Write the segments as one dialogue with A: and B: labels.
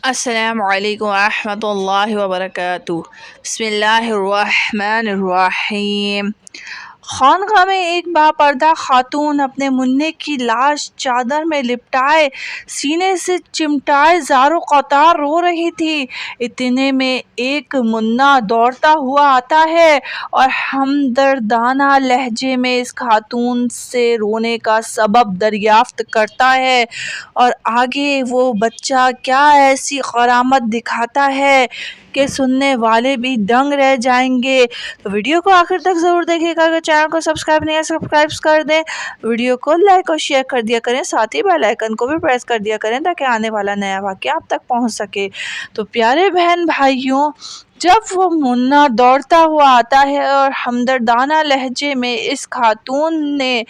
A: السلام علیکم ورحمۃ اللہ وبرکاتہ۔ بسم اللہ الرحمن الرحیم۔ خانقاہ میں ایک باپردہ خاتون اپنے منع کی لاش چادر میں لپٹائے سینے سے چمٹائے زارو قطار رو رہی تھی۔ اتنے میں ایک منع دوڑتا ہوا آتا ہے اور ہمدردانہ لہجے میں اس خاتون سے رونے کا سبب دریافت کرتا ہے اور آگے وہ بچہ کیا ایسی کرامت دکھاتا ہے کہ سننے والے بھی دنگ رہ جائیں گے۔ تو ویڈیو کو آخر تک ضرور دیکھیے گا۔ اگر چینل کو سبسکرائب نہیں ہے سبسکرائب کر دیں، ویڈیو کو لائک اور شیئر کر دیا کریں، ساتھ ہی بیل آئیکن کو بھی پریس کر دیا کریں تاکہ آنے والا نیا واقعہ آپ تک پہنچ سکے۔ تو پیارے بہن بھائیوں، جب وہ منع دوڑتا ہوا آتا ہے اور ہمدردانہ لہجے میں اس خاتون نے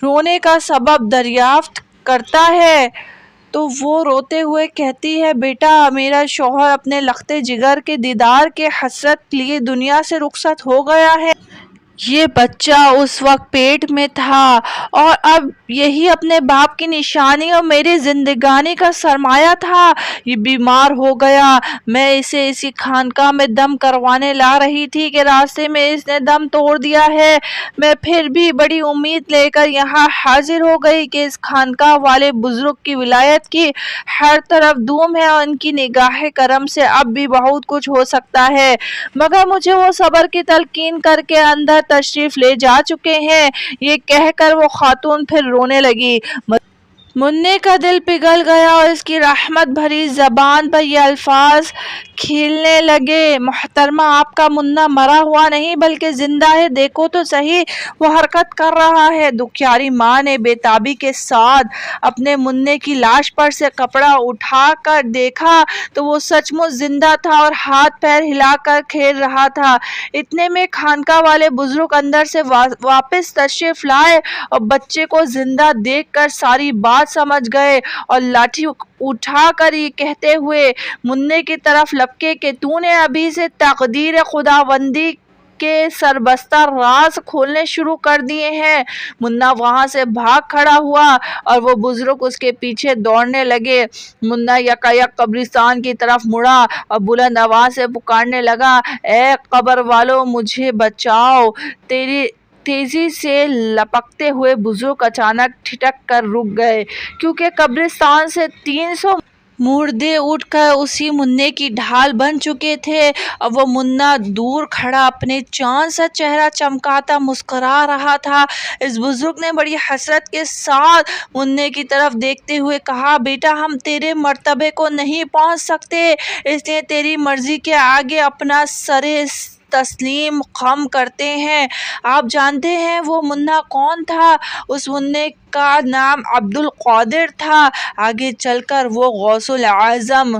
A: رونے کا سبب دریافت کرتا ہے تو وہ روتے ہوئے کہتی ہے، بیٹا میرا شوہر اپنے لختے جگر کے دیدار کے حسرت لیے دنیا سے رخصت ہو گیا ہے۔ یہ بچہ اس وقت پیٹ میں تھا اور اب یہی اپنے باپ کی نشانی اور میری زندگانی کا سرمایہ تھا۔ یہ بیمار ہو گیا، میں اسے اسی خانقاہ میں دم کروانے لا رہی تھی کہ راستے میں اس نے دم توڑ دیا ہے۔ میں پھر بھی بڑی امید لے کر یہاں حاضر ہو گئی کہ اس خانقاہ والے بزرگ کی ولایت کی ہر طرف دھوم ہے اور ان کی نگاہ کرم سے اب بھی بہت کچھ ہو سکتا ہے، مگر مجھے وہ صبر کی تلقین کر کے اندر تشریف لے جا چکے ہیں۔ یہ کہہ کر وہ خاتون پھر رونے لگی۔ منع کا دل پگھل گیا اور اس کی رحمت بھری زبان پر یہ الفاظ کھیلنے لگے، محترمہ آپ کا منع مرا ہوا نہیں بلکہ زندہ ہے، دیکھو تو صحیح وہ حرکت کر رہا ہے۔ دکھیاری ماں نے بے تابی کے ساتھ اپنے منع کی لاش پر سے کپڑا اٹھا کر دیکھا تو وہ سچ مچ زندہ تھا اور ہاتھ پیر ہلا کر کھیل رہا تھا۔ اتنے میں خانقاہ والے بزرگ اندر سے واپس تشریف لائے اور بچے کو زندہ دیکھ کر ساری بات سمجھ گئے اور لاٹھی اٹھا کر یہ کہتے ہوئے منع کی طرف لپکے کہ تو نے ابھی سے تقدیر خداوندی کے سربستہ راز کھولنے شروع کر دیے ہیں۔ منع وہاں سے بھاگ کھڑا ہوا اور وہ بزرگ اس کے پیچھے دوڑنے لگے۔ منع یکایک قبرستان کی طرف مڑا اور بلند آواز سے پکارنے لگا، اے قبر والو مجھے بچاؤ۔ تیزی سے لپکتے ہوئے بزرگ اچانک ٹھٹک کر رک گئے، کیونکہ قبرستان سے 300 مردے اٹھ کر اسی منع کی ڈھال بن چکے تھے اور وہ منع دور کھڑا اپنے چاند سا چہرہ چمکاتا مسکرا رہا تھا۔ اس بزرگ نے بڑی حسرت کے ساتھ منع کی طرف دیکھتے ہوئے کہا، بیٹا ہم تیرے مرتبے کو نہیں پہنچ سکتے، اس لیے تیری مرضی کے آگے اپنا سر تسلیم خم کرتے ہیں۔ آپ جانتے ہیں وہ منع کون تھا؟ اس منع کا نام عبدالقادر تھا۔ آگے چل کر وہ غوث العظم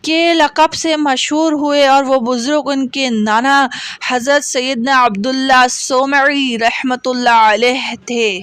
A: کے لقب سے مشہور ہوئے اور وہ بزرگ ان کے نانا حضرت سیدنا عبداللہ سومری رحمۃ اللہ علیہ تھے۔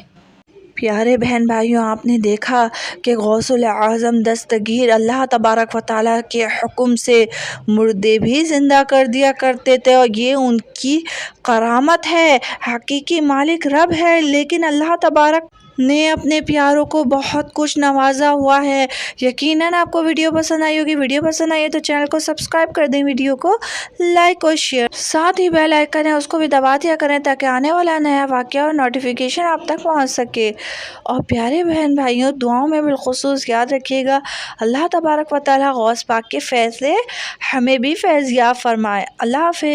A: پیارے بہن بھائیوں، آپ نے دیکھا کہ غوث العظم دستگیر اللہ تبارک و تعالیٰ کے حکم سے مردے بھی زندہ کر دیا کرتے تھے اور یہ ان کی کرامت ہے۔ حقیقی مالک رب ہے، لیکن اللہ تبارک نے اپنے پیاروں کو بہت کچھ نوازا ہوا ہے۔ یقیناً آپ کو ویڈیو پسند آئی ہوگی۔ ویڈیو پسند آئی ہے تو چینل کو سبسکرائب کر دیں، ویڈیو کو لائک اور شیئر، ساتھ ہی بیل آئیکن ہے اس کو بھی دبا دیا کریں تاکہ آنے والا نیا واقعہ اور نوٹیفیکیشن آپ تک پہنچ سکے۔ اور پیارے بہن بھائیوں، دعاؤں میں بالخصوص یاد رکھیے گا، اللہ تبارک و تعالیٰ غوث پاک کے فیض سے ہمیں بھی فیض یاب فرمائے۔ اللہ حافظ۔